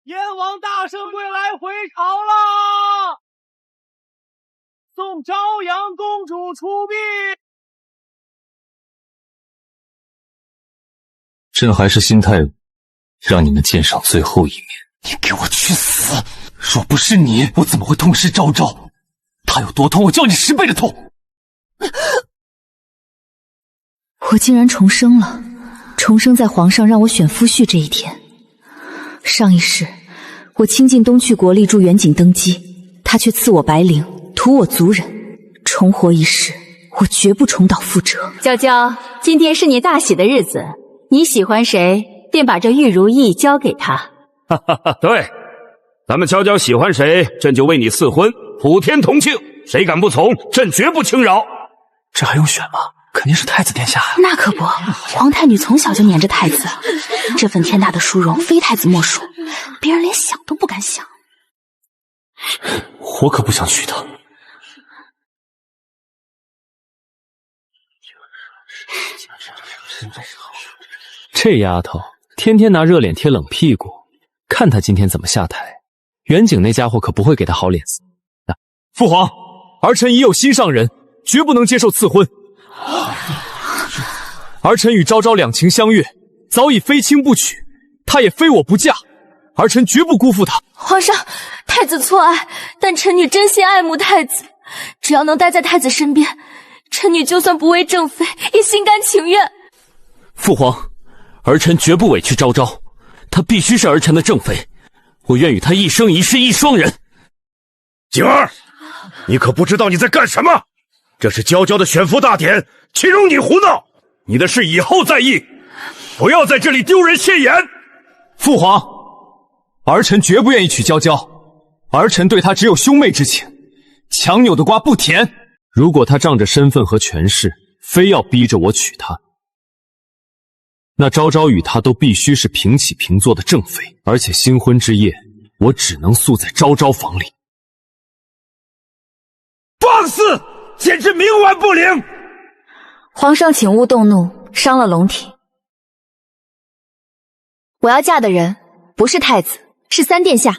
燕王大圣归来回朝啦！送朝阳公主出殡。朕还是心太鲁，让你们见上最后一面。你给我去死！若不是你，我怎么会痛失昭昭？他有多痛，我叫你10倍的痛！我竟然重生了，重生在皇上让我选夫婿这一天。上一世，我倾尽东去国力助远景登基，他却赐我白绫，屠我族人。重活一世，我绝不重蹈覆辙。娇娇，今天是你大喜的日子，你喜欢谁，便把这玉如意交给他。哈哈哈，对，咱们娇娇喜欢谁，朕就为你赐婚，普天同庆，谁敢不从，朕绝不轻饶。这还用选吗？肯定是太子殿下呀！那可不，皇太女从小就黏着太子，这份天大的殊荣非太子莫属，别人连想都不敢想。我可不想娶她。这丫头天天拿热脸贴冷屁股，看她今天怎么下台。远景那家伙可不会给她好脸色。父皇，儿臣已有心上人，绝不能接受赐婚。儿臣与昭昭两情相悦，早已非亲不娶，她也非我不嫁，儿臣绝不辜负她。皇上，太子错爱，但臣女真心爱慕太子，只要能待在太子身边，臣女就算不为正妃，也心甘情愿。父皇，儿臣绝不委屈昭昭，她必须是儿臣的正妃，我愿与她一生一世一双人。景儿，你可不知道你在干什么，这是娇娇的选夫大典，岂容你胡闹？你的事以后再议，不要在这里丢人现眼。父皇，儿臣绝不愿意娶娇娇，儿臣对她只有兄妹之情，强扭的瓜不甜。如果她仗着身份和权势，非要逼着我娶她，那昭昭与她都必须是平起平坐的正妃，而且新婚之夜，我只能宿在昭昭房里。放肆，简直冥顽不灵！皇上请勿动怒，伤了龙体。我要嫁的人不是太子，是三殿下。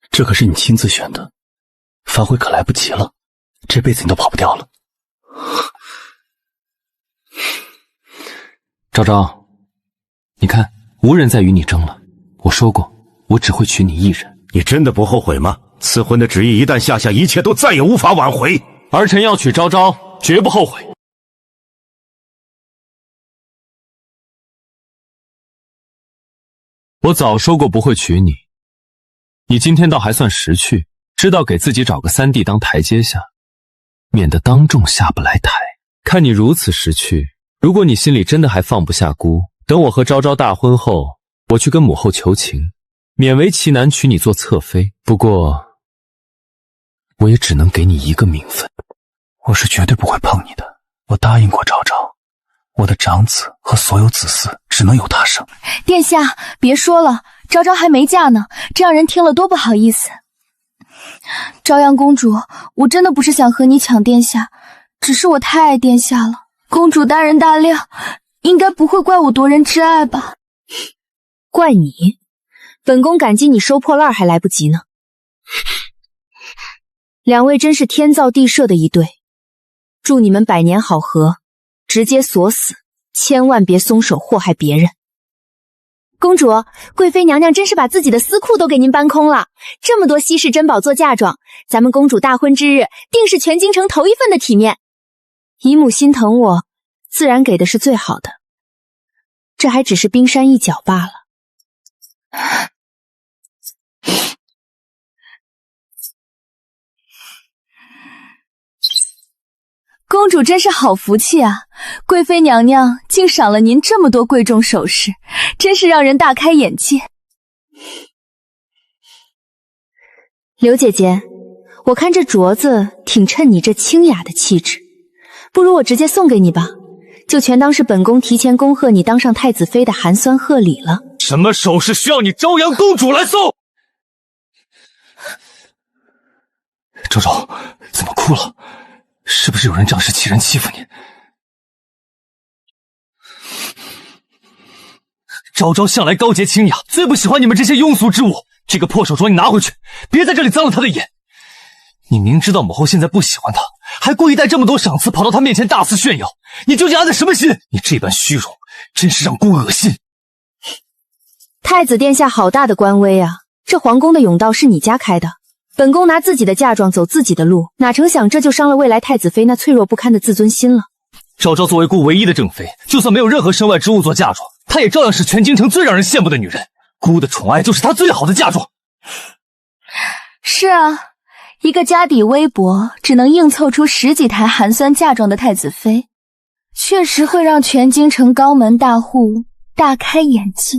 这可是你亲自选的，反悔可来不及了，这辈子你都跑不掉了。昭昭，你看，无人再与你争了。我说过，我只会娶你一人。你真的不后悔吗？赐婚的旨意一旦下下，一切都再也无法挽回。儿臣要娶昭昭，绝不后悔。我早说过不会娶你，你今天倒还算识趣，知道给自己找个三弟当台阶下，免得当众下不来台。看你如此识趣，如果你心里真的还放不下姑，等我和昭昭大婚后，我去跟母后求情，勉为其难娶你做侧妃。不过我也只能给你一个名分。我是绝对不会碰你的，我答应过昭昭，我的长子和所有子嗣只能由他生。殿下，别说了，昭昭还没嫁呢，这样人听了多不好意思。昭阳公主，我真的不是想和你抢殿下，只是我太爱殿下了。公主大人大量，应该不会怪我夺人之爱吧？怪你？本宫感激你收破烂还来不及呢。两位真是天造地设的一对，祝你们百年好合，直接锁死，千万别松手祸害别人。公主，贵妃娘娘真是把自己的私库都给您搬空了，这么多稀世珍宝做嫁妆，咱们公主大婚之日定是全京城头一份的体面。姨母心疼我，自然给的是最好的，这还只是冰山一角罢了。公主真是好福气啊，贵妃娘娘竟赏了您这么多贵重首饰，真是让人大开眼界。刘姐姐，我看这镯子挺衬你这清雅的气质，不如我直接送给你吧，就全当是本宫提前恭贺你当上太子妃的寒酸贺礼了。什么首饰需要你朝阳公主来送？昭昭，怎么哭了？是不是有人仗势欺人欺负你？昭昭向来高洁清雅，最不喜欢你们这些庸俗之物。这个破手镯你拿回去，别在这里脏了他的眼。你明知道母后现在不喜欢他，还故意带这么多赏赐跑到他面前大肆炫耀，你究竟安的什么心？你这般虚荣，真是让姑恶心。太子殿下好大的官威啊！这皇宫的甬道是你家开的，本宫拿自己的嫁妆走自己的路，哪成想这就伤了未来太子妃那脆弱不堪的自尊心了。昭昭作为姑唯一的正妃，就算没有任何身外之物做嫁妆，她也照样是全京城最让人羡慕的女人。姑的宠爱就是她最好的嫁妆。是啊，一个家底微薄，只能硬凑出10几台寒酸嫁妆的太子妃，确实会让全京城高门大户大开眼界，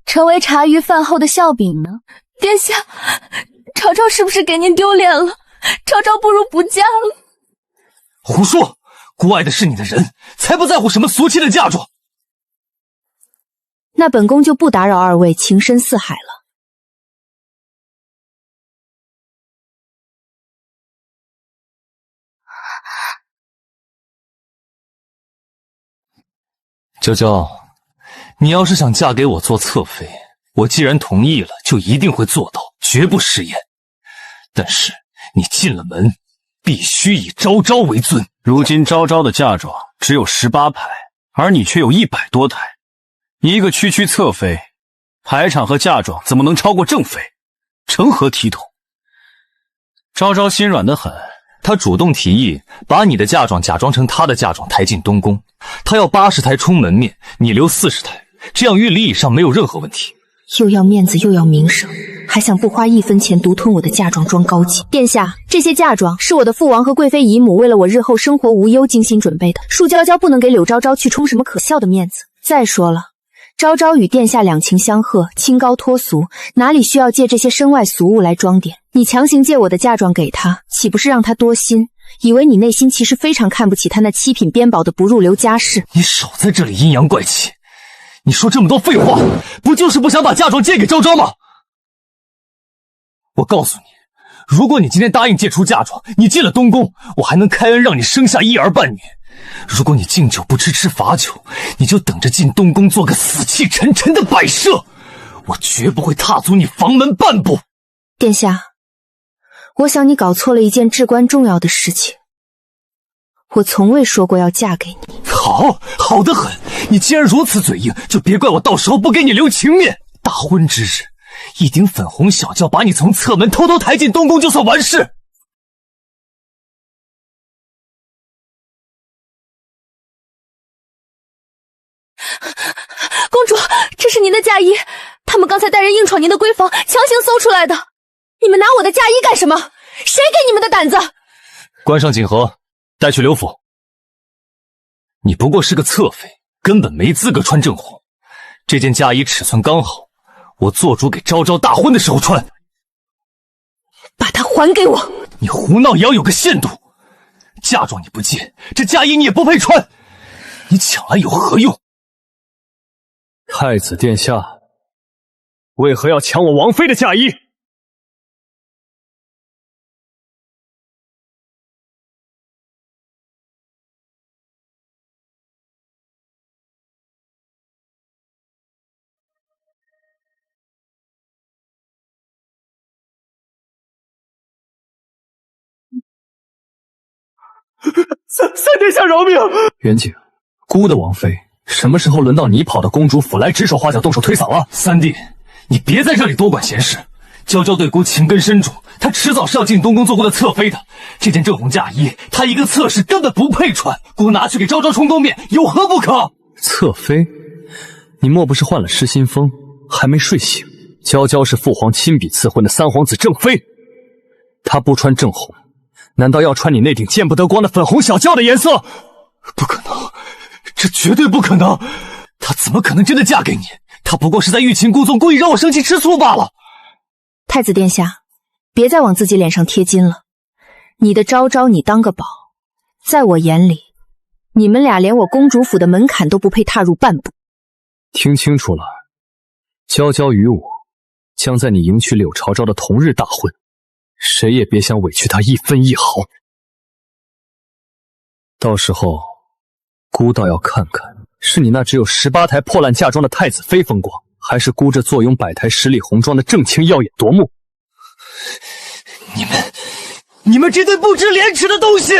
成为茶余饭后的笑柄呢。殿下，昭昭是不是给您丢脸了？昭昭不如不嫁了。胡说，姑爱的是你的人，才不在乎什么俗气的嫁妆。那本宫就不打扰二位情深似海了。娇娇，你要是想嫁给我做侧妃，我既然同意了，就一定会做到，绝不食言。但是你进了门，必须以昭昭为尊。如今昭昭的嫁妆只有18排，而你却有100多台。一个区区侧妃，排场和嫁妆怎么能超过正妃？成何体统？昭昭心软得很，她主动提议把你的嫁妆假装成她的嫁妆抬进东宫，她要80台充门面，你留40台，这样1里以上没有任何问题。又要面子又要名声，还想不花1分钱独吞我的嫁妆装高级。殿下，这些嫁妆是我的父王和贵妃姨母为了我日后生活无忧精心准备的，恕娇娇不能给柳昭昭去充什么可笑的面子。再说了，昭昭与殿下两情相和，清高脱俗，哪里需要借这些身外俗物来装点？你强行借我的嫁妆给他，岂不是让他多心？以为你内心其实非常看不起他那7品边宝的不入流家世。你少在这里阴阳怪气，你说这么多废话，不就是不想把嫁妆借给昭昭吗？我告诉你，如果你今天答应借出嫁妆，你进了东宫，我还能开恩让你生下一儿半女。如果你敬酒不吃吃罚酒，你就等着进东宫做个死气沉沉的摆设，我绝不会踏足你房门半步。殿下，我想你搞错了一件至关重要的事情。我从未说过要嫁给你。好得很，你既然如此嘴硬，就别怪我到时候不给你留情面。大婚之日，一顶粉红小轿把你从侧门偷偷抬进东宫就算完事。公主，这是您的嫁衣，他们刚才带人硬闯您的闺房，强行搜出来的。你们拿我的嫁衣干什么？谁给你们的胆子？关上锦盒，带去刘府。你不过是个侧妃，根本没资格穿正红。这件嫁衣尺寸刚好，我做主给昭昭大婚的时候穿。把它还给我！你胡闹也要有个限度。嫁妆你不借，这嫁衣你也不配穿。你抢来有何用？太子殿下，为何要抢我王妃的嫁衣？三殿下饶命！元景，姑的王妃，什么时候轮到你跑到公主府来指手画脚动手推搡了？三弟，你别在这里多管闲事。娇娇对姑情根深重，她迟早是要进东宫做姑的侧妃的。这件正红嫁衣，她一个侧室根本不配穿，姑拿去给昭昭充宫面，有何不可？侧妃，你莫不是患了失心疯，还没睡醒？娇娇是父皇亲笔赐婚的三皇子正妃，她不穿正红，难道要穿你那顶见不得光的粉红小轿的颜色？不可能，这绝对不可能！她怎么可能真的嫁给你？她不过是在欲擒故纵，故意让我生气吃醋罢了。太子殿下，别再往自己脸上贴金了。你的昭昭你当个宝，在我眼里，你们俩连我公主府的门槛都不配踏入半步。听清楚了，娇娇与我将在你迎娶柳朝昭的同日大婚，谁也别想委屈她一分一毫。到时候，姑倒要看看是你那只有18台破烂嫁妆的太子妃风光，还是孤着坐拥100台10里红妆的正卿耀眼夺目？你们这对不知廉耻的东西！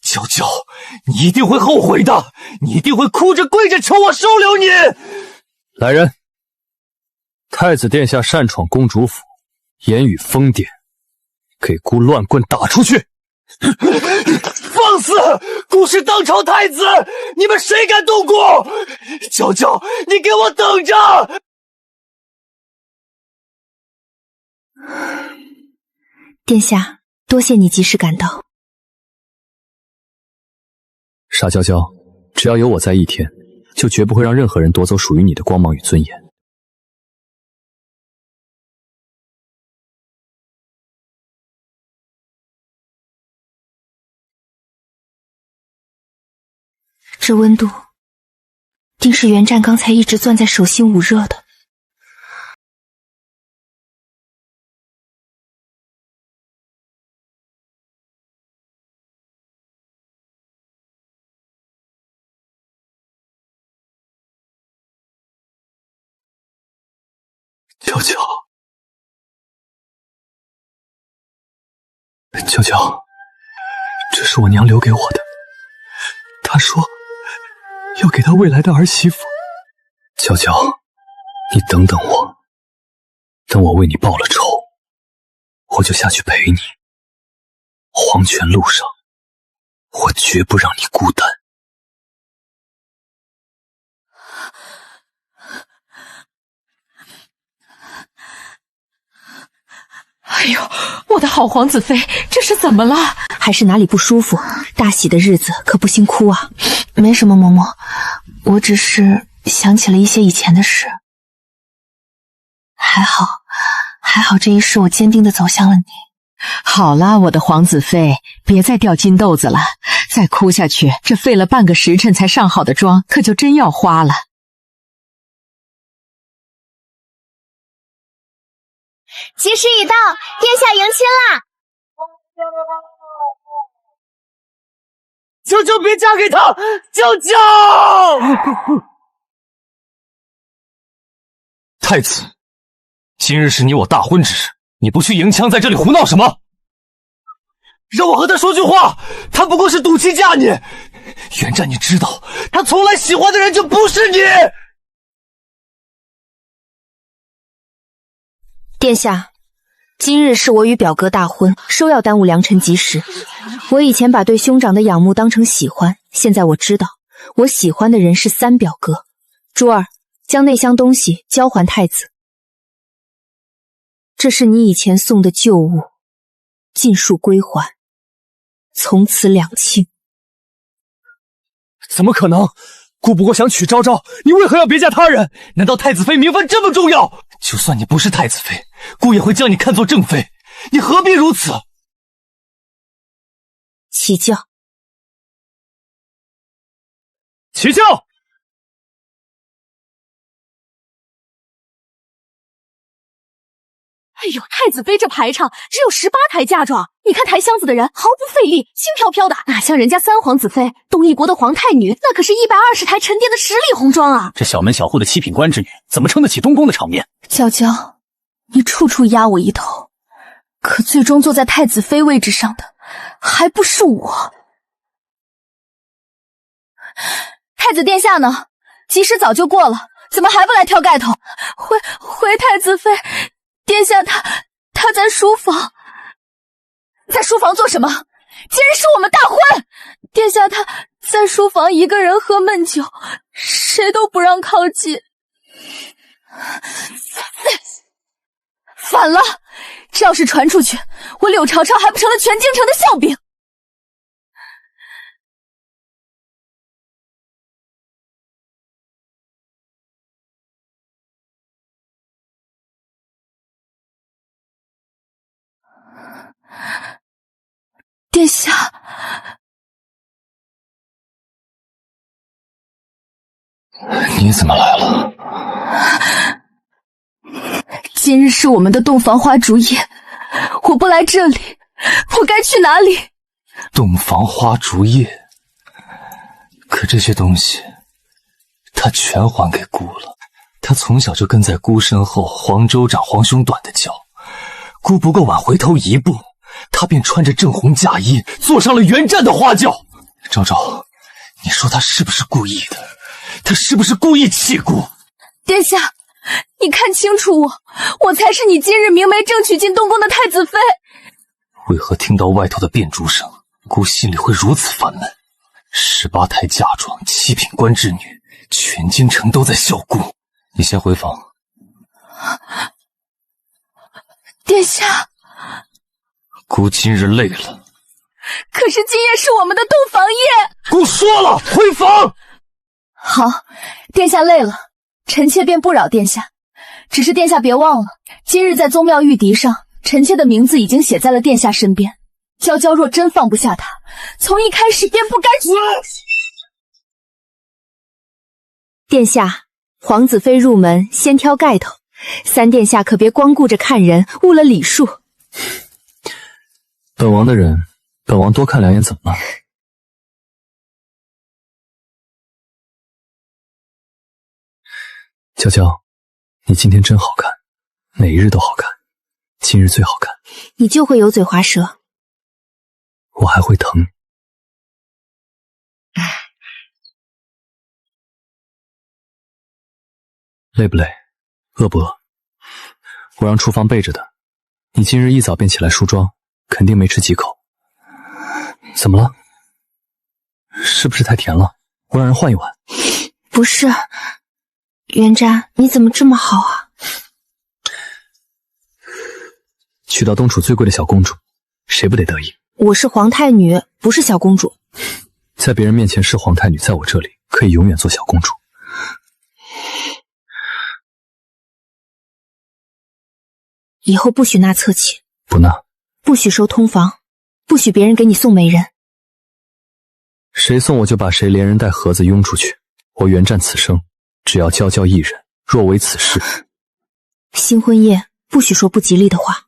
娇娇，你一定会后悔的，你一定会哭着跪着求我收留你！来人，太子殿下擅闯公主府，言语疯癫，给孤乱棍打出去！放肆！孤是当朝太子，你们谁敢动孤？娇娇，你给我等着！殿下，多谢你及时赶到。傻娇娇，只要有我在一天，就绝不会让任何人夺走属于你的光芒与尊严。这温度，定是袁战刚才一直攥在手心捂热的。娇娇，娇娇，这是我娘留给我的。她说要给她未来的儿媳妇。娇娇，你等等我，等我为你报了仇，我就下去陪你。黄泉路上，我绝不让你孤单。哎呦，我的好皇子妃，这是怎么了？还是哪里不舒服？大喜的日子可不兴哭啊！没什么，嬷嬷，我只是想起了一些以前的事。还好这一世我坚定地走向了你。好了，我的皇子妃，别再掉金豆子了，再哭下去，这费了半个时辰才上好的妆，可就真要花了。吉时已到，殿下迎亲啦！娇娇别嫁给他！娇娇！太子，今日是你我大婚之日，你不去迎枪，在这里胡闹什么？让我和他说句话，他不过是赌气嫁你。袁战，你知道，他从来喜欢的人就不是你。殿下，今日是我与表哥大婚，休要耽误良辰吉时。我以前把对兄长的仰慕当成喜欢，现在我知道，我喜欢的人是三表哥。珠儿，将那箱东西交还太子。这是你以前送的旧物，尽数归还，从此两清。怎么可能？姑不过想娶昭昭，你为何要别嫁他人？难道太子妃名分这么重要？就算你不是太子妃，姑也会将你看作正妃，你何必如此？起轿！起轿！哎呦，太子妃这排场只有18台嫁妆，你看抬箱子的人毫不费力，轻飘飘的，哪像人家三皇子妃东夷国的皇太女，那可是120台沉甸的10里红妆啊！这小门小户的7品官之女，怎么撑得起东宫的场面？娇娇，你处处压我一头，可最终坐在太子妃位置上的还不是我。太子殿下呢？吉时早就过了，怎么还不来挑盖头？回太子妃。殿下他在书房，在书房做什么？今日是我们大婚，殿下他在书房一个人喝闷酒，谁都不让靠近。反了！这要是传出去，我柳朝朝还不成了全京城的笑柄。殿下，你怎么来了？今日是我们的洞房花烛夜，我不来这里，我该去哪里？洞房花烛夜，可这些东西他全还给姑了。他从小就跟在姑身后，黄州长黄兄短的叫。姑不够晚回头一步，他便穿着正红嫁衣，坐上了原战的花轿。昭昭，你说他是不是故意的？他是不是故意气姑？殿下，你看清楚我，我才是你今日明媒正娶进东宫的太子妃。为何听到外头的变竹声，姑心里会如此烦闷？18胎嫁妆，7品官之女，全京城都在笑姑。你先回房。殿下，姑今日累了。可是今夜是我们的洞房夜。姑说了，回房。好，殿下累了，臣妾便不扰殿下。只是殿下别忘了，今日在宗庙玉笛上，臣妾的名字已经写在了殿下身边。娇娇若真放不下他，从一开始便不该。殿下，皇子妃入门先挑盖头，3殿下可别光顾着看人，误了礼数。本王的人，本王多看2眼怎么了？娇娇，你今天真好看，每一日都好看，今日最好看。你就会油嘴滑舌。我还会疼。累不累？饿不饿？我让厨房备着的。你今日一早便起来梳妆，肯定没吃几口。怎么了？是不是太甜了？我让人换一碗。不是，元瞻，你怎么这么好啊？娶到东楚最贵的小公主，谁不得得意？我是皇太女，不是小公主。在别人面前是皇太女，在我这里可以永远做小公主。以后不许纳侧妾，不纳。不许收通房，不许别人给你送媒人。谁送我就把谁连人带盒子拥出去。我原战此生，只要娇娇一人。若为此事，新婚夜不许说不吉利的话。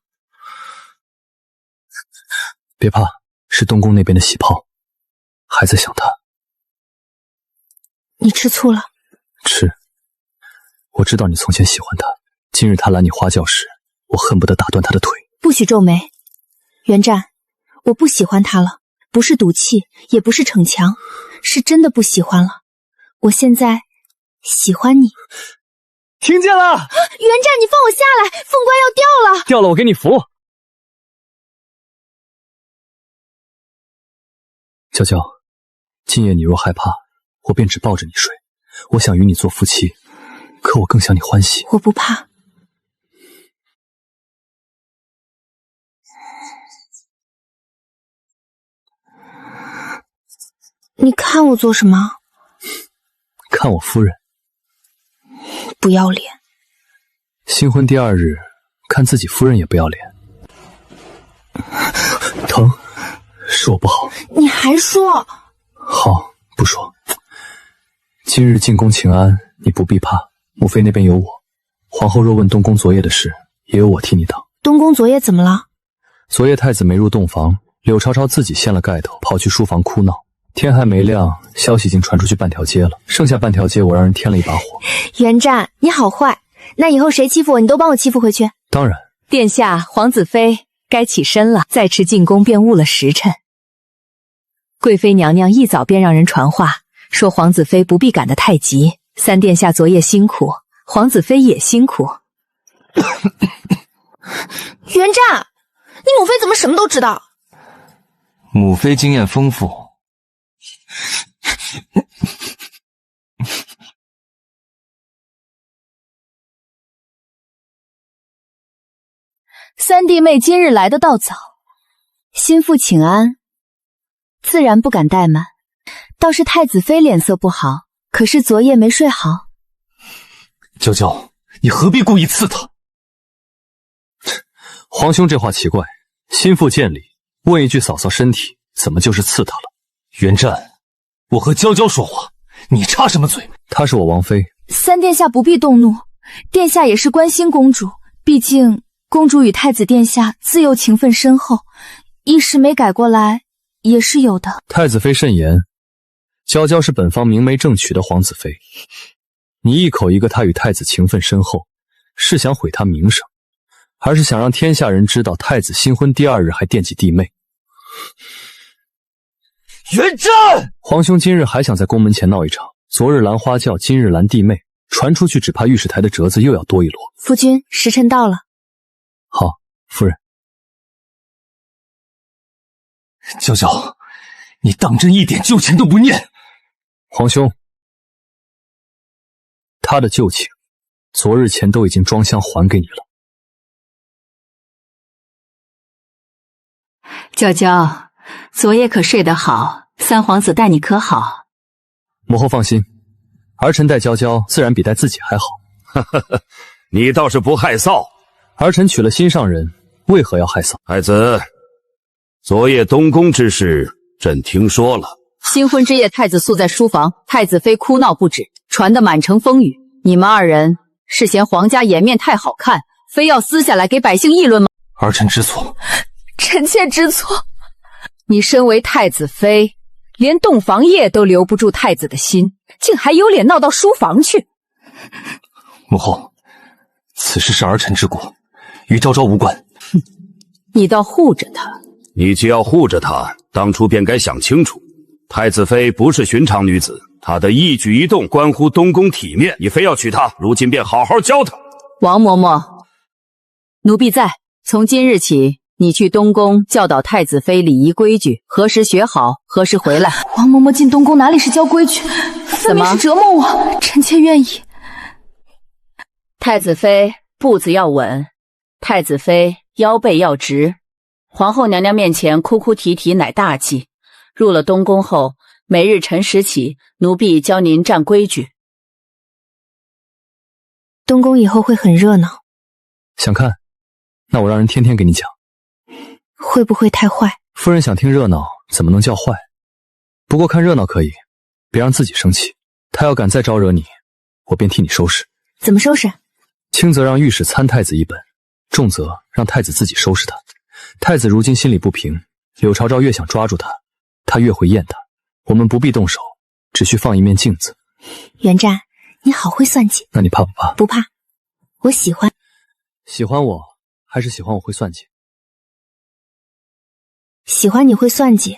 别怕，是东宫那边的喜炮，还在想他。你吃醋了？吃。我知道你从前喜欢他，今日他拦你花轿时，我恨不得打断他的腿。不许皱眉，元战，我不喜欢他了，不是赌气，也不是逞强，是真的不喜欢了。我现在喜欢你。听见了？元战，你放我下来，凤冠要掉了。掉了，我给你扶。娇娇，今夜你若害怕，我便只抱着你睡。我想与你做夫妻，可我更想你欢喜。我不怕。你看我做什么？看我夫人。不要脸。新婚第2日，看自己夫人也不要脸。疼，是我不好。你还说？好，不说。今日进宫请安，你不必怕，母妃那边有我。皇后若问东宫昨夜的事，也有我替你挡。东宫昨夜怎么了？昨夜太子没入洞房，柳朝朝自己掀了盖头，跑去书房哭闹。天还没亮，消息已经传出去半条街了，剩下半条街我让人添了一把火。元战，你好坏，那以后谁欺负我，你都帮我欺负回去。当然。殿下，皇子妃该起身了，再迟进宫便误了时辰。贵妃娘娘一早便让人传话，说皇子妃不必赶得太急。3殿下昨夜辛苦，皇子妃也辛苦。元战，你母妃怎么什么都知道？母妃经验丰富。3弟妹今日来得倒早，心腹请安，自然不敢怠慢。倒是太子妃脸色不好，可是昨夜没睡好。娇娇，你何必故意刺他？皇兄这话奇怪，心腹见礼，问一句嫂嫂身体，怎么就是刺他了？元战，我和娇娇说话，你插什么嘴？她是我王妃。3殿下不必动怒，殿下也是关心公主，毕竟公主与太子殿下自幼情分深厚，一时没改过来也是有的。太子妃慎言，娇娇是本方明媒正娶的皇子妃，你一口一个他与太子情分深厚，是想毁他名声，还是想让天下人知道太子新婚第2日还惦记弟妹？元战！皇兄今日还想在宫门前闹一场，昨日兰花轿，今日兰弟妹，传出去只怕御史台的折子又要多一摞。夫君，时辰到了。好，夫人。娇娇，你当真一点旧情都不念？皇兄，他的旧情，昨日前都已经装箱还给你了。娇娇，昨夜可睡得好？三皇子待你可好？母后放心，儿臣待娇娇自然比待自己还好。你倒是不害臊。儿臣娶了心上人，为何要害臊？太子，昨夜东宫之事，朕听说了。新婚之夜，太子宿在书房，太子妃哭闹不止，传得满城风雨。你们二人是嫌皇家颜面太好看，非要撕下来给百姓议论吗？儿臣知错，臣妾知错。你身为太子妃，连洞房夜都留不住太子的心，竟还有脸闹到书房去？母后，此事是儿臣之过，与昭昭无关。你倒护着他。你既要护着她，当初便该想清楚，太子妃不是寻常女子，她的一举一动关乎东宫体面，你非要娶她，如今便好好教她。王嬷嬷，奴婢在。从今日起，你去东宫教导太子妃礼仪规矩，何时学好，何时回来。王嬷嬷进东宫哪里是教规矩，分明是折磨我。臣妾愿意。太子妃步子要稳，太子妃腰背要直，皇后娘娘面前哭哭啼啼乃大忌。入了东宫后，每日辰时起，奴婢教您站规矩。东宫以后会很热闹，想看？那我让人天天给你讲。会不会太坏？夫人想听热闹，怎么能叫坏？不过看热闹可以，别让自己生气。他要敢再招惹你，我便替你收拾。怎么收拾？轻则让御史参太子一本，重则让太子自己收拾他。太子如今心里不平，柳朝昭越想抓住他，他越会厌他。我们不必动手，只需放一面镜子。元战，你好会算计。那你怕不怕？不怕，我喜欢。喜欢我，还是喜欢我会算计？喜欢你会算计，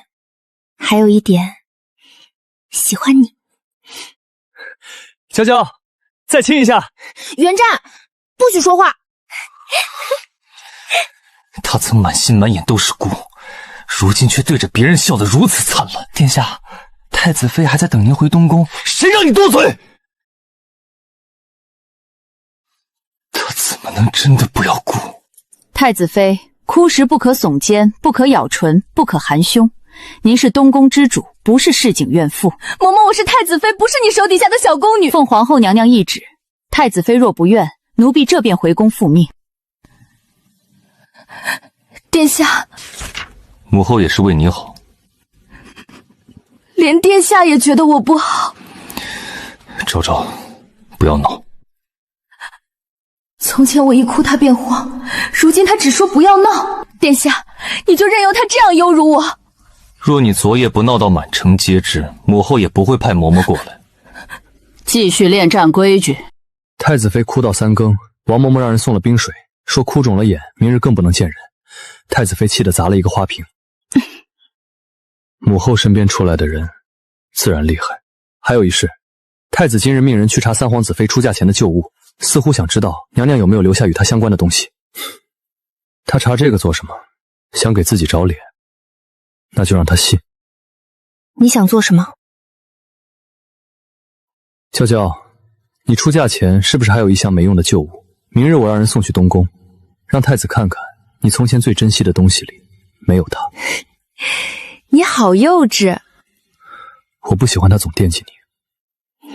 还有一点，喜欢你。娇娇，再亲一下。元战，不许说话。他曾满心满眼都是孤，如今却对着别人笑得如此灿烂。殿下，太子妃还在等您回东宫，谁让你多嘴？他怎么能真的不要孤？太子妃，哭时不可耸肩，不可咬唇，不可含胸。您是东宫之主，不是市井怨妇。嬷嬷，我是太子妃，不是你手底下的小宫女。奉皇后娘娘懿旨，太子妃若不愿，奴婢这便回宫复命。殿下，母后也是为你好。连殿下也觉得我不好。昭昭，不要闹。从前我一哭他便慌，如今他只说不要闹。殿下，你就任由他这样羞辱我。若你昨夜不闹到满城皆知，母后也不会派嬷嬷过来。继续恋战规矩。太子妃哭到3更，王嬷嬷让人送了冰水，说哭肿了眼，明日更不能见人。太子妃气得砸了一个花瓶。母后身边出来的人自然厉害。还有一事，太子今日命人去查三皇子妃出嫁前的旧物，似乎想知道娘娘有没有留下与她相关的东西。他查这个做什么？想给自己找脸，那就让他信。你想做什么？娇娇，你出嫁前是不是还有一项没用的旧物？明日我让人送去东宫，让太子看看你从前最珍惜的东西里没有它。你好幼稚。我不喜欢他总惦记你。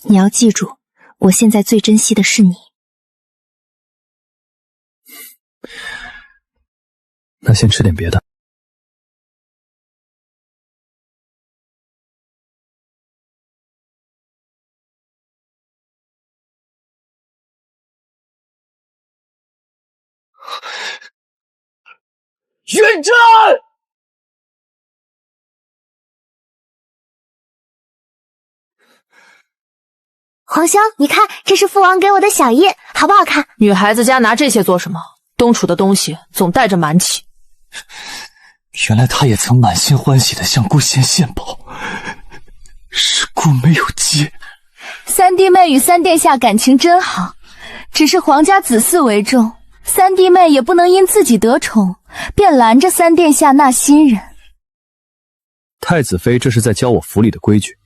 你要记住，我现在最珍惜的是你。那先吃点别的。元战！皇兄，你看，这是父王给我的小印，好不好看？女孩子家拿这些做什么？东楚的东西总带着蛮气。原来他也曾满心欢喜的向顾县献宝，是顾没有接。三弟妹与三殿下感情真好，只是皇家子嗣为重，三弟妹也不能因自己得宠，便拦着三殿下纳新人。太子妃这是在教我府里的规矩。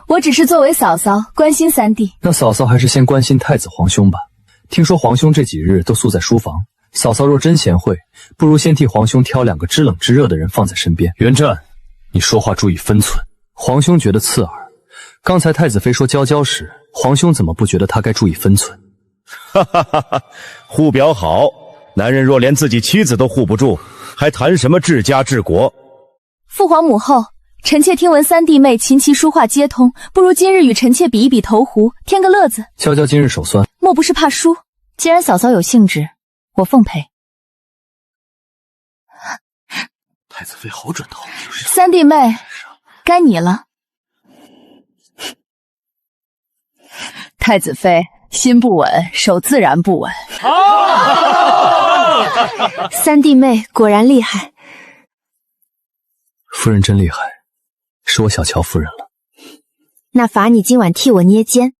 我只是作为嫂嫂关心三弟。那嫂嫂还是先关心太子皇兄吧。听说皇兄这几日都宿在书房，嫂嫂若真贤惠，不如先替皇兄挑2个知冷知热的人放在身边。元湛，你说话注意分寸。皇兄觉得刺耳，刚才太子妃说娇娇时，皇兄怎么不觉得她该注意分寸？哈哈哈哈！护表好，男人若连自己妻子都护不住，还谈什么治家治国？父皇母后，臣妾听闻三弟妹琴棋书画皆通，不如今日与臣妾比一比投壶，添个乐子。娇娇今日手酸，莫不是怕输？既然嫂嫂有兴致，我奉陪。太子妃好准头，三弟妹，该你了。太子妃心不稳，手自然不稳。三弟妹果然厉害。夫人真厉害，是我小瞧夫人了。那罚你今晚替我捏肩。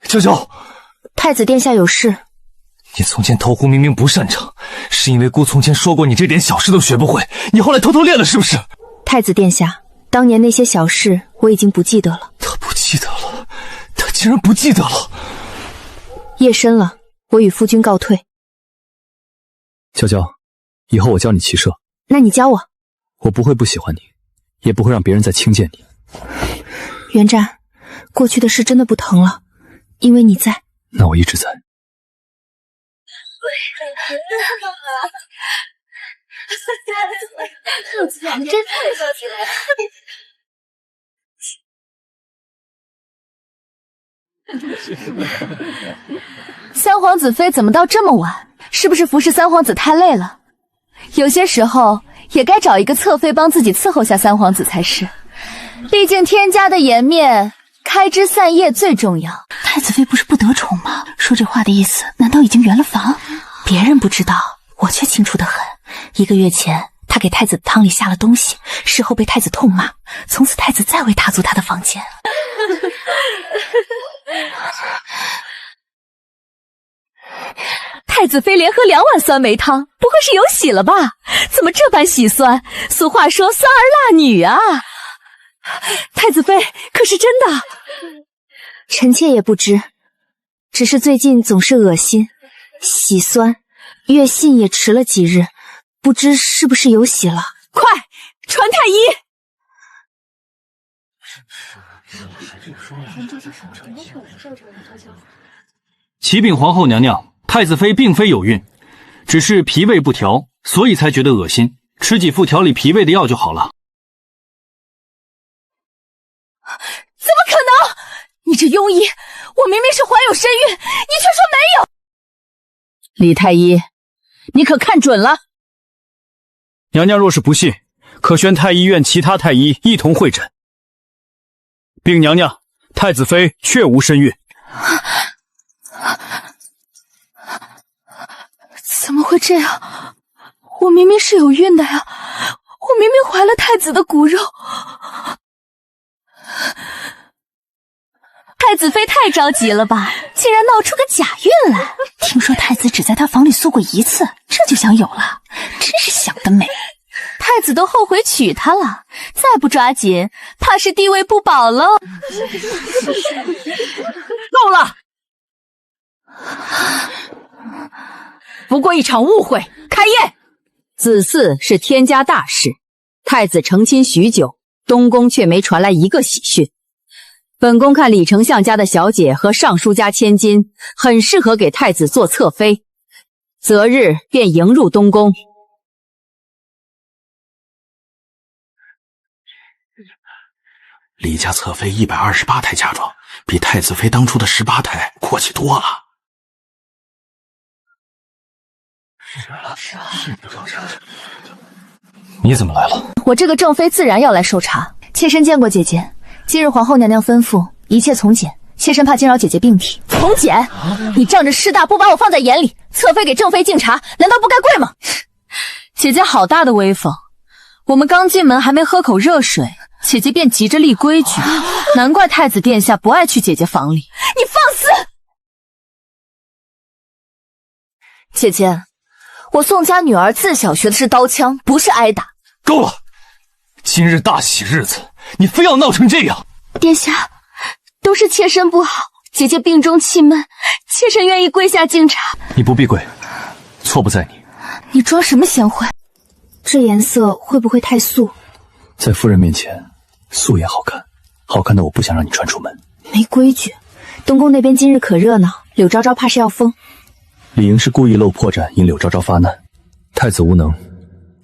娇娇，太子殿下有事。你从前投壶明明不擅长，是因为姑从前说过你这点小事都学不会，你后来偷偷练了是不是？太子殿下，当年那些小事我已经不记得了。他不记得了，他竟然不记得了。夜深了，我与夫君告退。娇娇，以后我教你骑射。那你教我。我不会不喜欢你，也不会让别人再轻贱你。元湛，过去的事真的不疼了，因为你在。那我一直在。真三皇子妃怎么到这么晚？是不是服侍三皇子太累了？有些时候也该找一个侧妃帮自己伺候下三皇子才是。毕竟天家的颜面，开枝散叶最重要。太子妃不是不得宠吗？说这话的意思，难道已经圆了房？别人不知道，我却清楚得很。1个月前，他给太子汤里下了东西，事后被太子痛骂，从此太子再未踏足他的房间。太子妃连喝2碗酸梅汤，不会是有喜了吧？怎么这般喜酸？俗话说酸儿辣女啊。太子妃可是真的？臣妾也不知，只是最近总是恶心、喜酸，阅信也迟了几日，不知是不是有喜了。快传太医！启禀皇后娘娘，太子妃并非有孕，只是脾胃不调，所以才觉得恶心，吃几副调理脾胃的药就好了。怎么可能？你这庸医，我明明是怀有身孕，你却说没有。李太医，你可看准了？娘娘若是不信，可宣太医院其他太医一同会诊。禀娘娘，太子妃确无身孕。怎么会这样？我明明是有孕的呀，我明明怀了太子的骨肉。太子妃太着急了吧，竟然闹出个假孕来。听说太子只在他房里宿过1次，这就想有了，真是想得美。太子都后悔娶她了，再不抓紧，怕是地位不保喽。够了！不过一场误会，开宴。子嗣是天家大事，太子成亲许久，东宫却没传来一个喜讯。本宫看李丞相家的小姐和尚书家千金很适合给太子做侧妃，择日便迎入东宫。李家侧妃128胎嫁妆，比太子妃当初的18胎阔气多了。你怎么来了？我这个正妃自然要来受查。妾身见过姐姐，今日皇后娘娘吩咐一切从简，妾身怕惊扰姐姐病体。从简？你仗着势大不把我放在眼里，侧妃给正妃敬茶，难道不该跪吗？姐姐好大的威风！我们刚进门还没喝口热水，姐姐便急着立规矩，难怪太子殿下不爱去姐姐房里。你放肆！姐姐，我宋家女儿自小学的是刀枪，不是挨打。够了！今日大喜日子，你非要闹成这样？殿下，都是妾身不好，姐姐病中气闷，妾身愿意跪下敬茶。你不必跪，错不在你。你装什么贤惠？这颜色会不会太素？在夫人面前，素也好看，好看的我不想让你穿出门。没规矩。东宫那边今日可热闹，柳昭昭怕是要疯。李莹是故意露破绽，引柳昭昭发难。太子无能，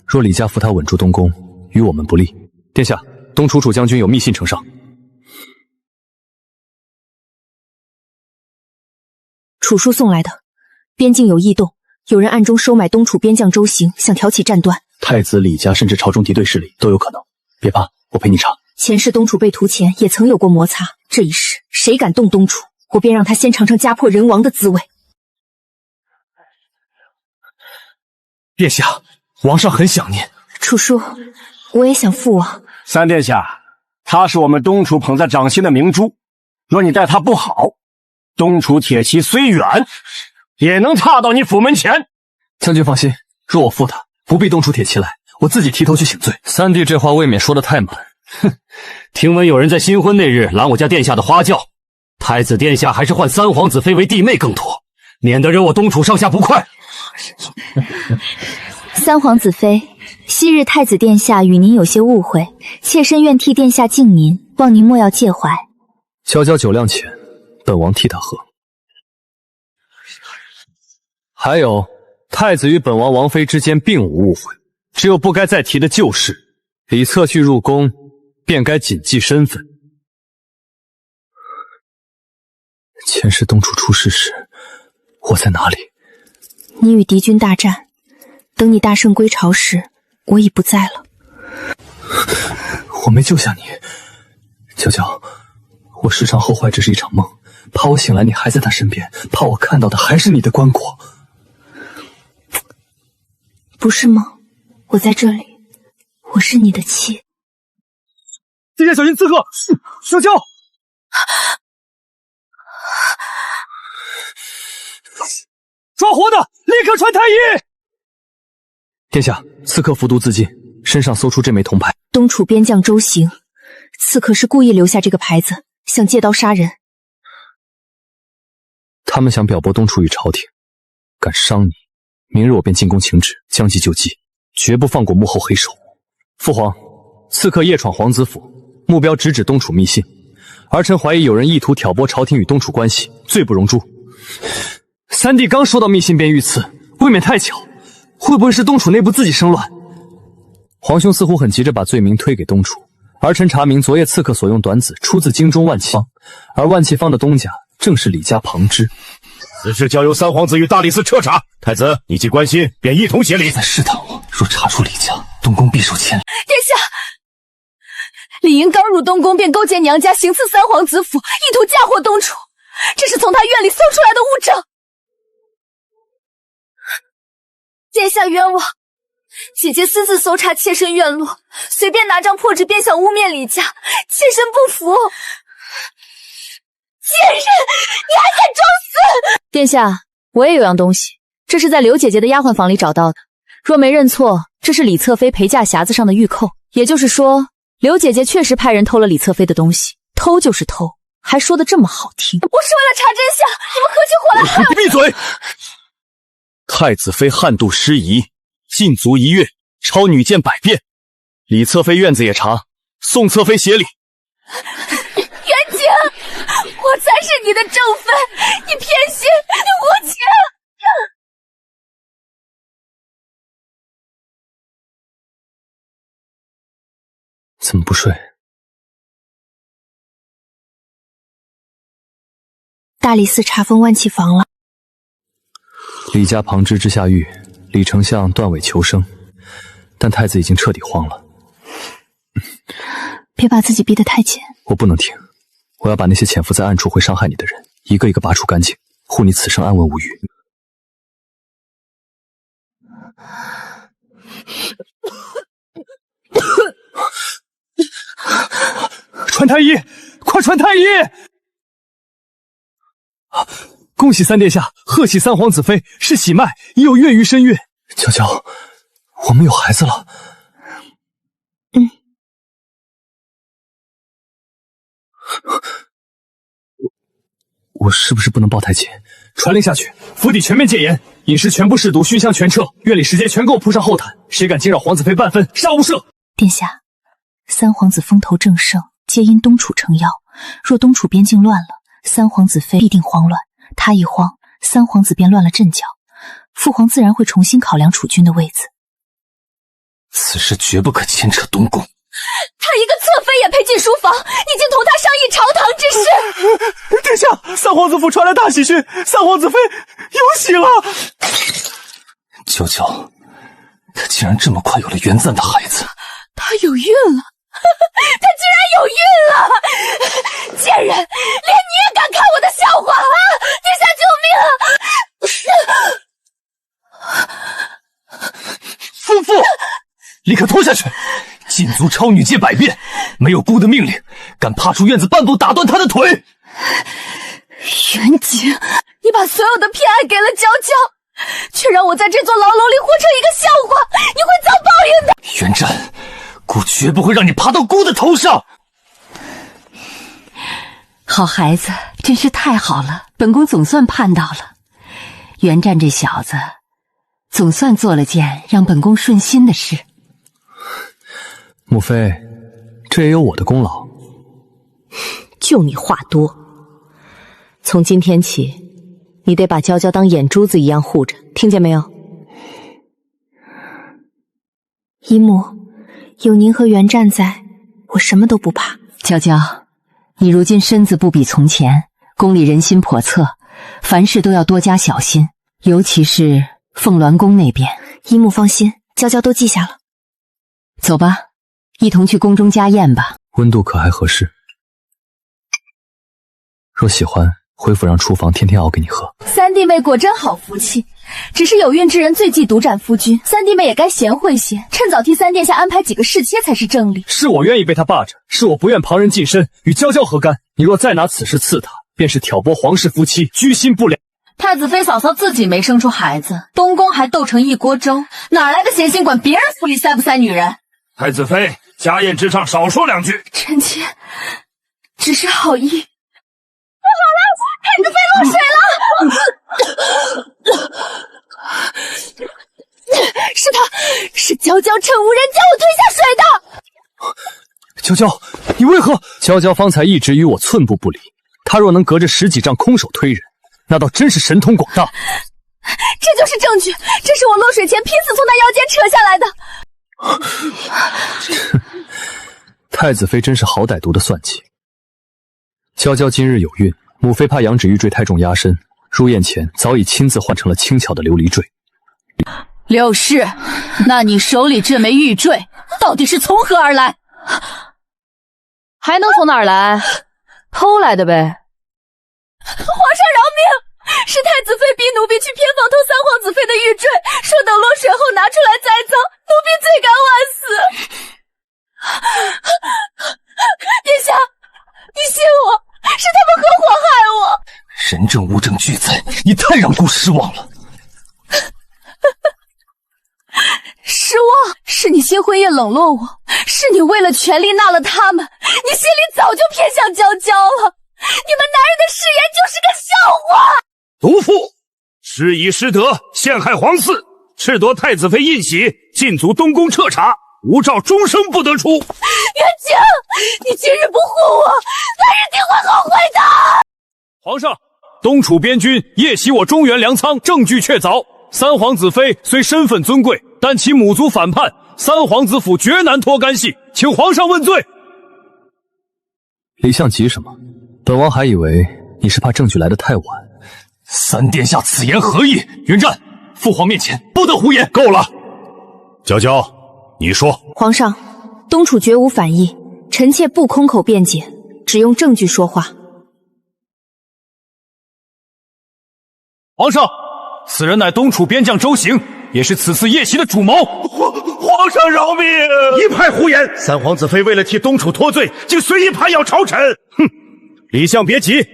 若李家扶他稳住东宫，与我们不利。殿下，东楚楚将军有密信呈上。楚书送来的，边境有异动，有人暗中收买东楚边将周行，想挑起战端。太子、李家甚至朝中敌对势力都有可能。别怕，我陪你查。前世东楚被屠前也曾有过摩擦，这一世谁敢动东楚，我便让他先尝尝家破人亡的滋味。殿下，王上很想念。楚叔，我也想父王。三殿下，他是我们东楚捧在掌心的明珠，若你待他不好，东楚铁骑虽远，也能踏到你府门前。将军放心，若我负他，不必东楚铁骑来，我自己提头去请罪。三弟这话未免说得太满。哼，听闻有人在新婚那日拦我家殿下的花轿，太子殿下还是换三皇子妃为弟妹更妥，免得惹我东楚上下不快。三皇子妃，昔日太子殿下与您有些误会，妾身愿替殿下敬您，望您莫要介怀。娇娇酒量浅，本王替他喝。还有，太子与本王王妃之间并无误会，只有不该再提的旧事。李侧旭入宫，便该谨记身份。前世东楚出事时，我在哪里？你与敌军大战，等你大胜归朝时，我已不在了。我没救下你，娇娇，我时常后悔这是一场梦，怕我醒来你还在他身边，怕我看到的还是你的棺椁。不是梦，我在这里，我是你的妻。殿下小心刺客！娇娇，抓活的，立刻传太医！殿下，刺客服毒自尽，身上搜出这枚铜牌。东楚边将周行，刺客是故意留下这个牌子，想借刀杀人。他们想表薄东楚与朝廷，敢伤你，明日我便进宫请旨，将计就计，绝不放过幕后黑手。父皇，刺客夜闯皇子府，目标直指东楚密信，儿臣怀疑有人意图挑拨朝廷与东楚关系，罪不容诛。三弟刚收到密信便遇刺，未免太巧，会不会是东楚内部自己生乱？皇兄似乎很急着把罪名推给东楚。儿臣查明，昨夜刺客所用短子出自京中万气坊，而万气坊的东家正是李家旁支。此事交由三皇子与大理寺彻查。太子，你既关心，便一同协力。在试探我，若查出李家，东宫必受牵连。殿下，李莹刚入东宫便勾结娘家行刺三皇子府，意图嫁祸东楚，这是从他院里搜出来的物证。殿下冤枉，姐姐私自搜查妾身院落，随便拿张破纸便想污蔑李家，妾身不服。贱人，你还敢装死！殿下，我也有样东西，这是在刘姐姐的丫鬟房里找到的。若没认错，这是李侧妃陪嫁匣子上的玉扣。也就是说，刘姐姐确实派人偷了李侧妃的东西，偷就是偷，还说得这么好听。我是为了查真相，你们合起伙来害我！你闭嘴！太子妃悍妒失仪，禁足1月，抄女剑100遍。李侧妃院子也查，宋侧妃协理。元景，我才是你的正妃，你偏心，你无情！怎么不睡？大理寺查封万气坊了。李家旁支之下狱，李丞相断尾求生，但太子已经彻底慌了。别把自己逼得太紧。我不能停，我要把那些潜伏在暗处会伤害你的人一个一个拔除干净，护你此生安稳无虞。传太医，快传太医！恭喜三殿下，贺喜三皇子妃是喜脉，已有月余身孕。娇娇，我们有孩子了。我是不是不能抱太紧？传令下去，府邸全面戒严，饮食全部试毒，熏香全撤，院里石阶全给我铺上厚毯，谁敢惊扰皇子妃半分，杀无赦！殿下，三皇子风头正盛，皆因东楚撑腰，若东楚边境乱了，三皇子妃必定慌乱，他一慌，三皇子便乱了阵脚，父皇自然会重新考量储君的位子。此事绝不可牵扯东宫。他一个侧妃也配进书房？你竟同他商议朝堂之事！殿下，三皇子府传来大喜讯，三皇子妃有喜了。娇娇，她竟然这么快有了元赞的孩子。她有孕了，她居然有孕了！贱人，连你也敢看我的笑话啊！殿下救命啊！夫妇，立刻拖下去！禁足超女界百变，没有姑的命令，敢踏出院子半步，打断她的腿！袁景，你把所有的偏爱给了娇娇，却让我在这座牢笼里活成一个笑话，你会遭报应的！袁战，姑绝不会让你爬到姑的头上！好孩子，真是太好了，本宫总算盼到了。袁战这小子，总算做了件让本宫顺心的事。母妃，这也有我的功劳。就你话多。从今天起，你得把娇娇当眼珠子一样护着，听见没有？姨母，有您和袁战在，我什么都不怕。娇娇，你如今身子不比从前，宫里人心叵测，凡事都要多加小心，尤其是凤鸾宫那边。姨母放心，娇娇都记下了。走吧，一同去宫中家宴吧。温度可还合适？若喜欢，回府让厨房天天熬给你喝。三弟妹果真好福气，只是有孕之人最忌独占夫君，三弟妹也该贤惠些，趁早替三殿下安排几个侍妾才是正理。是我愿意被他霸着，是我不愿旁人近身，与娇娇何干？你若再拿此事刺他，便是挑拨皇室夫妻，居心不良。太子妃嫂嫂自己没生出孩子，东宫还斗成一锅粥，哪来的闲心管别人府里塞不塞女人？太子妃，家宴之上少说两句。臣妾只是好意。好了，太子妃落水了！是他，是娇娇趁无人将我推下水的。娇娇，你为何？娇娇方才一直与我寸步不离，她若能隔着10几丈空手推人，那倒真是神通广大。这就是证据，这是我落水前拼死从他腰间扯下来的。太子妃真是好歹毒的算计。娇娇今日有孕，母妃怕羊脂玉坠太重压身，入宴前早已亲自换成了轻巧的琉璃坠。柳氏，那你手里这枚玉坠到底是从何而来？还能从哪儿来？偷来的呗。皇上饶命！是太子妃逼奴婢去偏房偷三皇子妃的玉坠，说等落水后拿出来栽赃，奴婢罪该万死。殿下，你信我，是他们合伙害我。人证物证俱在，你太让姑失望了。失望是你新婚夜冷落我，是你为了权力纳了他们，你心里早就偏向娇娇了。你们男人的誓言就是个笑话。毒妇，失仪失德，陷害皇嗣，褫夺太子妃印玺，禁足东宫彻查，无诏终生不得出。元景，你今日不护我，来日定会后悔的。皇上，东楚边军夜袭我中原粮仓，证据确凿。三皇子妃虽身份尊贵，但其母族反叛，三皇子府绝难脱干系，请皇上问罪。李相急什么？本王还以为你是怕证据来得太晚。三殿下此言何意？元战，父皇面前不得胡言。够了，娇娇，你说。皇上，东楚绝无反意，臣妾不空口辩解，只用证据说话。皇上，此人乃东楚边将周行，也是此次夜袭的主谋。皇上饶命！一派胡言！三皇子妃为了替东楚脱罪，竟随意攀咬朝臣。哼！李相别急，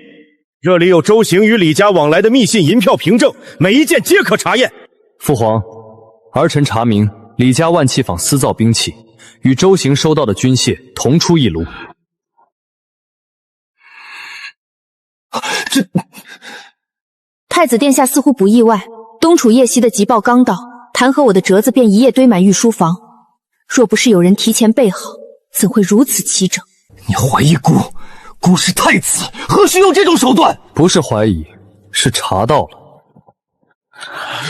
这里有周行与李家往来的密信银票凭证，每一件皆可查验。父皇，儿臣查明，李家万器坊私造兵器，与周行收到的军械同出一炉。这太子殿下似乎不意外，东楚夜袭的急报刚到，弹劾我的折子便一夜堆满御书房。若不是有人提前备好，怎会如此齐整？你怀疑姑是太子，何须用这种手段？不是怀疑，是查到了。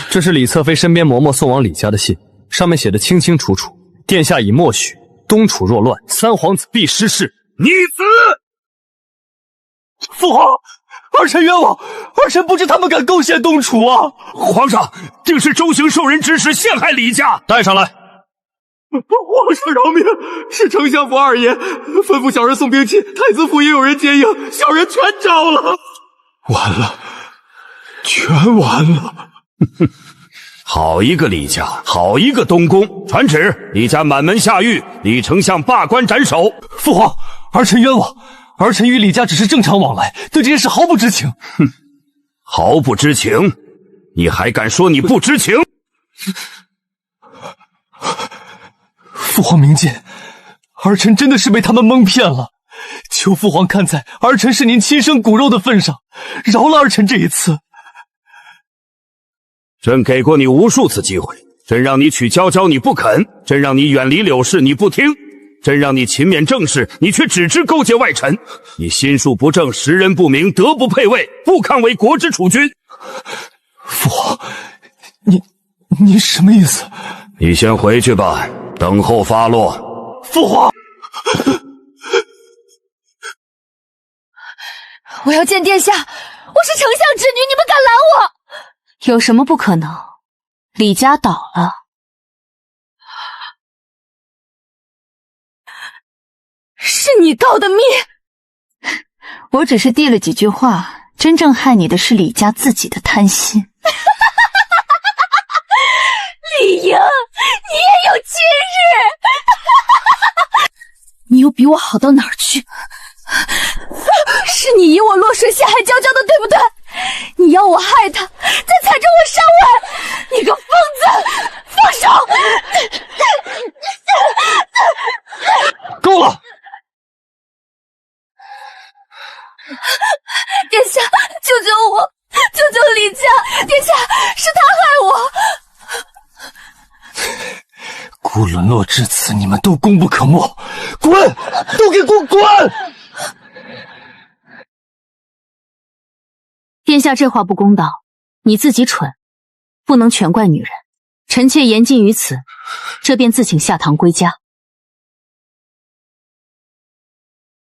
这是李侧妃身边嬷嬷送往李家的信，上面写得清清楚楚：殿下已默许，东楚若乱，三皇子必失势。逆子！父皇，儿臣冤枉，儿臣不知他们敢构陷东楚啊！皇上，定是周行受人指使陷害李家。带上来。皇上饶命！是丞相府二爷吩咐小人送兵器，太子府也有人接应，小人全招了。完了，全完了！好一个李家，好一个东宫！传旨，李家满门下狱，李丞相罢官斩首。父皇，儿臣冤枉，儿臣与李家只是正常往来，对这件事毫不知情。哼，毫不知情？你还敢说你不知情？父皇明鉴，儿臣真的是被他们蒙骗了，求父皇看在儿臣是您亲生骨肉的份上，饶了儿臣这一次。朕给过你无数次机会，朕让你娶娇娇你不肯，朕让你远离柳氏你不听，朕让你勤勉政事，你却只知勾结外臣。你心术不正，识人不明，德不配位，不堪为国之储君。父皇，你什么意思？你先回去吧，等候发落。父皇，我要见殿下，我是丞相之女，你们敢拦我？有什么不可能？李家倒了，是你告的密。我只是递了几句话，真正害你的是李家自己的贪心。李莹，你也有今日！你又比我好到哪儿去？是你引我落水陷害娇娇的，对不对？你要我害她，再踩着我上位！你个疯子！放手！够了！殿下，救救我！救救李家！殿下，是他害我！姑沦落至此，你们都功不可没！滚！都给我滚！殿下这话不公道，你自己蠢，不能全怪女人。臣妾言尽于此，这便自请下堂归家。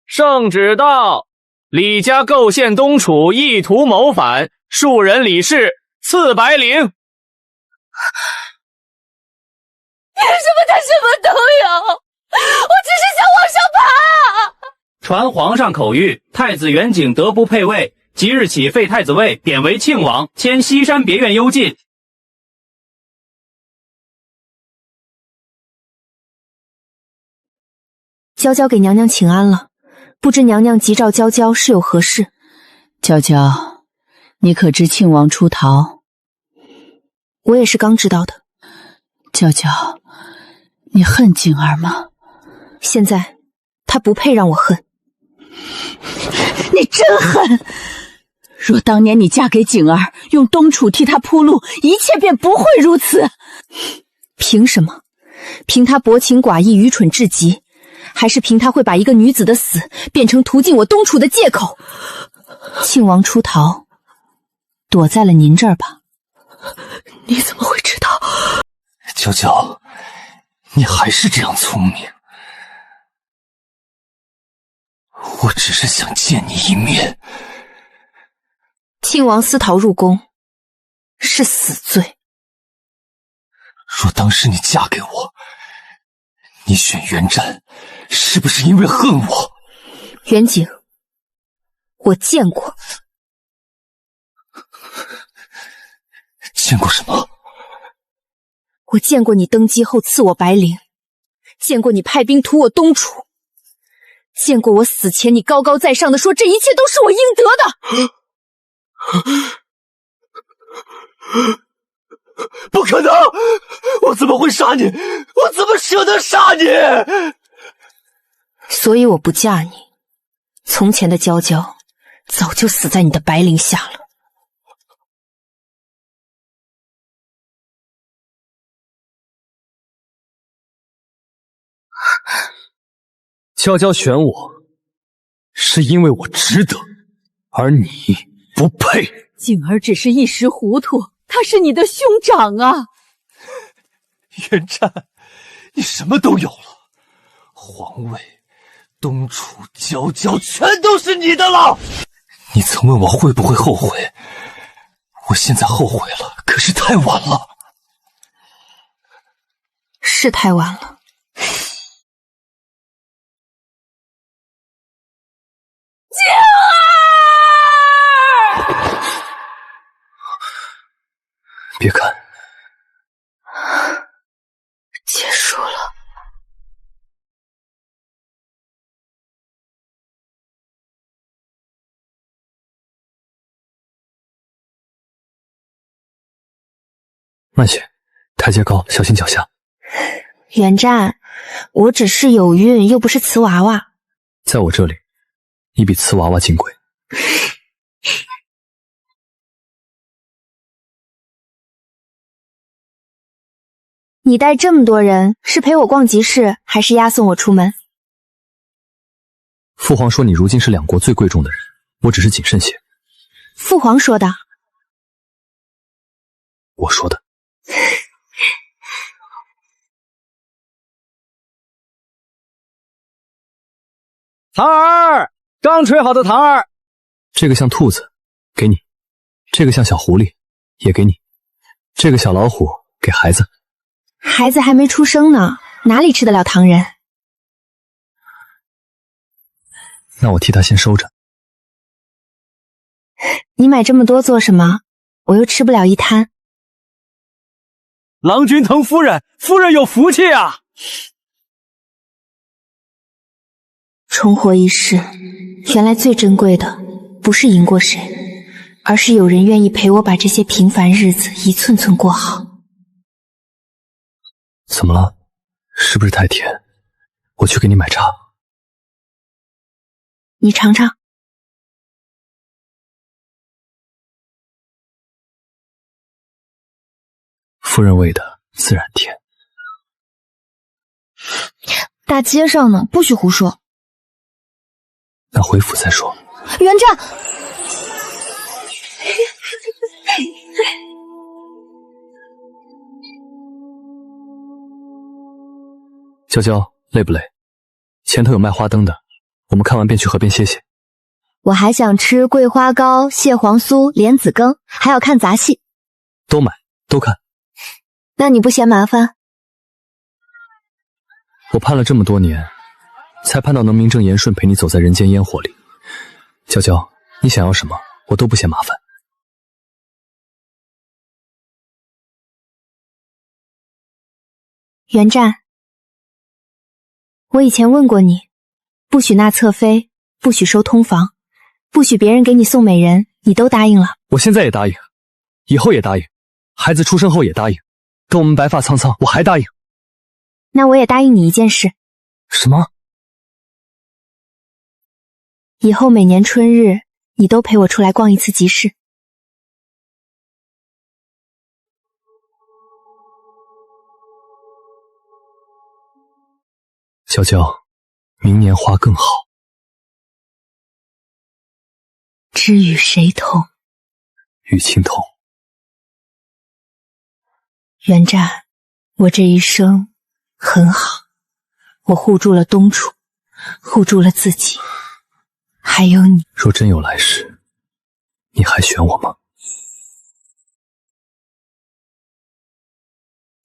圣旨到，李家构陷东楚，意图谋反，数人李氏赐白绫。他什么都有，我只是想往上爬。传皇上口谕，太子元景德不配位，即日起废太子位，贬为庆王，迁西山别院幽禁。娇娇给娘娘请安了，不知娘娘急召娇娇是有何事？娇娇，你可知庆王出逃？我也是刚知道的。娇娇，你恨景儿吗？现在她不配让我恨。你真狠！若当年你嫁给景儿，用东楚替她铺路，一切便不会如此。凭什么？凭她薄情寡义、愚蠢至极，还是凭她会把一个女子的死变成途径我东楚的借口？庆王出逃，躲在了您这儿吧？你怎么会知道？娇娇，你还是这样聪明。我只是想见你一面。庆王私逃入宫，是死罪。若当时你嫁给我，你选袁战，是不是因为恨我？袁景，我见过。见过什么？我见过你登基后赐我白绫，见过你派兵屠我东楚，见过我死前你高高在上的说这一切都是我应得的。不可能！我怎么会杀你？我怎么舍得杀你？所以我不嫁你。从前的娇娇早就死在你的白绫下了。娇娇选我，是因为我值得，而你不配。景儿只是一时糊涂，他是你的兄长啊！袁战，你什么都有了，皇位、东楚、娇娇全都是你的了。你曾问我会不会后悔，我现在后悔了，可是太晚了。是太晚了。别看，结束了。慢些，台阶高，小心脚下。袁战，我只是有孕，又不是瓷娃娃。在我这里，你比瓷娃娃金贵。你带这么多人，是陪我逛集市，还是押送我出门？父皇说你如今是两国最贵重的人，我只是谨慎些。父皇说的。我说的。糖儿，刚吹好的糖儿。这个像兔子，给你；这个像小狐狸，也给你；这个小老虎给孩子。孩子还没出生呢，哪里吃得了糖人？那我替他先收着。你买这么多做什么？我又吃不了一摊。郎君疼夫人，夫人有福气啊！重活一世，原来最珍贵的不是赢过谁，而是有人愿意陪我把这些平凡日子一寸寸过好。怎么了？是不是太甜？我去给你买茶。你尝尝。夫人喂的自然甜。大街上呢，不许胡说。那回府再说。袁战，娇娇，累不累？前头有卖花灯的，我们看完便去河边歇歇。我还想吃桂花糕、蟹黄酥、莲子羹，还要看杂戏。都买，都看。那你不嫌麻烦？我盼了这么多年，才盼到能名正言顺陪你走在人间烟火里。娇娇，你想要什么，我都不嫌麻烦。袁战，我以前问过你，不许纳侧妃，不许收通房，不许别人给你送美人，你都答应了。我现在也答应，以后也答应，孩子出生后也答应，等我们白发苍苍，我还答应。那我也答应你一件事。什么？以后每年春日，你都陪我出来逛一次集市。娇娇，明年花更好。知与谁同？与卿同。袁战，我这一生很好，我护住了东楚，护住了自己，还有你。若真有来世，你还选我吗？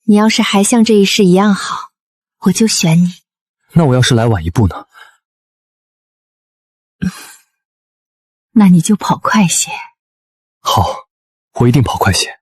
你要是还像这一世一样好，我就选你。那我要是来晚一步呢？那你就跑快些。好，我一定跑快些。